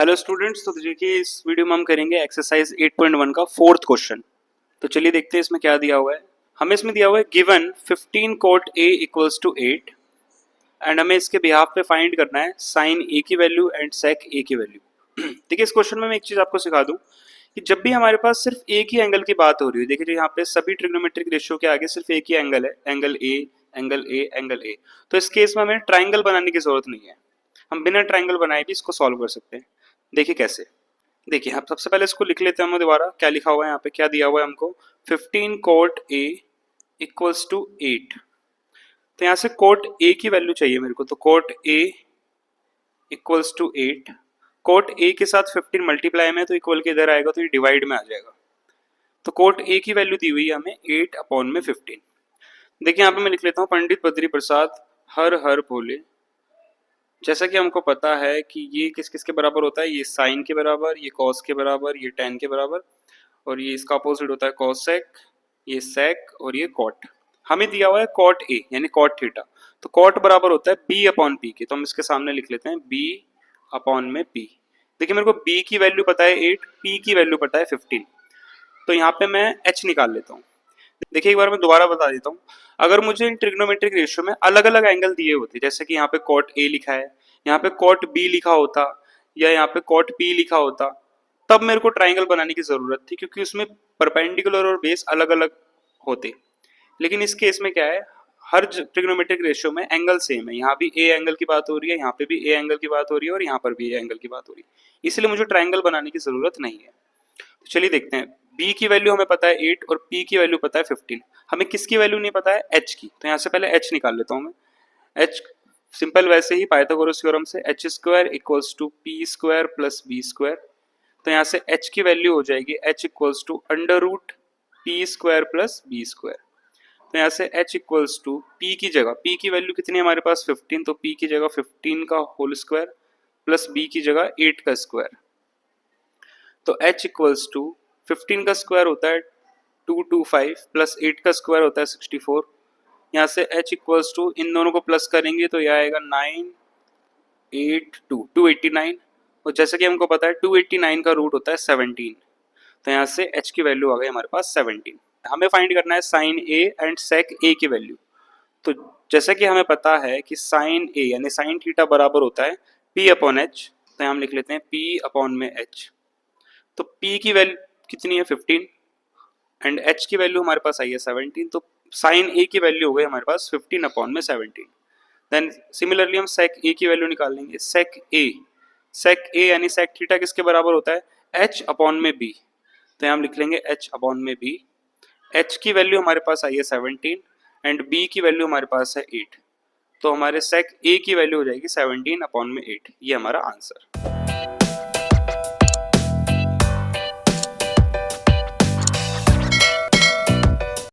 Hello students, तो देखिए इस वीडियो में हम करेंगे एक्सरसाइज 8.1 का फोर्थ क्वेश्चन। तो चलिए देखते हैं इसमें क्या दिया हुआ है। हमें इसमें दिया हुआ है given 15 cot a equals to 8 and हमें इसके बिहाफ पे फाइंड करना है साइन a की वैल्यू एंड सेक a की वैल्यू। देखिए इस क्वेश्चन में मैं एक चीज आपको सिखा दूं कि जब भी हमारे पास सिर्फ एक ही एंगल की बात हो रही है, देखिए यहाँ पे सभी ट्रिग्नोमेट्रिक रेशियो के आगे सिर्फ एक ही एंगल है, angle A angle A angle A. तो इस केस में हमें ट्राइंगल बनाने की जरूरत नहीं है, हम बिना ट्राइंगल बनाए भी इसको सॉल्व कर सकते हैं। देखिए कैसे। देखिए हम सबसे पहले इसको लिख लेते हैं। हम दोबारा क्या लिखा हुआ है यहाँ पे, क्या दिया हुआ है हमको, 15 cot a इक्वल्स टू 8। तो यहाँ से cot a की वैल्यू चाहिए मेरे को, तो cot a equals to 8। cot a के साथ 15 मल्टीप्लाई में तो इक्वल के इधर आएगा तो ये डिवाइड में आ जाएगा। तो cot a की वैल्यू दी हुई है हमें 8 अपॉन में 15। देखिए यहाँ पे मैं लिख लेता हूँ पंडित बद्री प्रसाद हर हर भोले। जैसा कि हमको पता है कि ये किस किस के बराबर होता है, ये साइन के बराबर, ये कॉस के बराबर, ये टेन के बराबर, और ये इसका अपोजिट होता है कॉसेक, ये सेक और ये कॉट। हमें दिया हुआ है कॉट ए यानी कॉट थीटा, तो कॉट बराबर होता है बी अपॉन पी के। तो हम इसके सामने लिख लेते हैं बी अपॉन में पी। देखिए मेरे को बी की वैल्यू पता है 8, पी की वैल्यू पता है 15। तो यहाँ पे मैं एच निकाल लेता हूँ। देखिए एक बार मैं दोबारा बता देता हूँ, अगर मुझे इन ट्रिग्नोमेट्रिक रेशियो में अलग अलग एंगल दिए होते, जैसे कि यहाँ पे कॉट ए लिखा है, यहाँ पे कॉट बी लिखा होता, या यहाँ पे कॉट पी लिखा होता, तब मेरे को ट्राइंगल बनाने की जरूरत थी, क्योंकि उसमें परपेंडिकुलर और बेस अलग अलग होते। लेकिन इस केस में क्या है, हर ट्रिग्नोमेट्रिक रेशियो में एंगल सेम है। यहाँ भी ए एंगल की बात हो रही है, यहाँ पे भी ए एंगल की बात हो रही है, और यहाँ पर भी ए एंगल की बात हो रही है, इसलिए मुझे ट्राइंगल बनाने की जरूरत नहीं है। तो चलिए देखते हैं। b की वैल्यू हमें पता है 8 और p की वैल्यू पता है 15। हमें किसकी वैल्यू नहीं पता है, h की। तो यहाँ से पहले h निकाल लेता हूँ मैं। h सिंपल वैसे ही पाइथागोरस थ्योरम से h square equals to p square plus b square. तो यहाँ से h की वैल्यू हो जाएगी h equals to under root p square plus b square. तो यहाँ से h इक्वल्स टू p की जगह, p की वैल्यू कितनी है हमारे पास 15, तो p की जगह 15 का होल स्क्वायर प्लस b की जगह 8 का स्क्वायर। तो h इक्वल्स टू 15 का स्क्वायर होता है 225 प्लस 8 का स्क्वायर होता है 64। यहाँ से h इक्वल्स टू इन दोनों को प्लस करेंगे तो यह आएगा 289। और जैसे कि हमको पता है 289 का रूट होता है 17। तो यहाँ से h की वैल्यू आ गई हमारे पास 17। हमें फाइंड करना है sine a and sec a की वैल्यू। तो जैसे कि हमें पता है कि साइन a यानी साइन थीटा बराबर होता है p अपॉन h, तो हम लिख लेते हैं p अपॉन में h। तो p की वैल्यू कितनी है 15 एंड h की वैल्यू हमारे पास आई है 17। तो साइन a की वैल्यू हो गई हमारे पास 15 अपॉन में 17। देन सिमिलरली हम सेक a की वैल्यू निकाल लेंगे। सेक a यानी सेक थीटा किसके बराबर होता है h अपॉन में b। तो हम लिख लेंगे h अपॉन में b। h की वैल्यू हमारे पास आई है 17 एंड b की वैल्यू हमारे पास है 8। तो हमारे सेक a की वैल्यू हो जाएगी 17 अपॉन में 8। ये हमारा आंसर।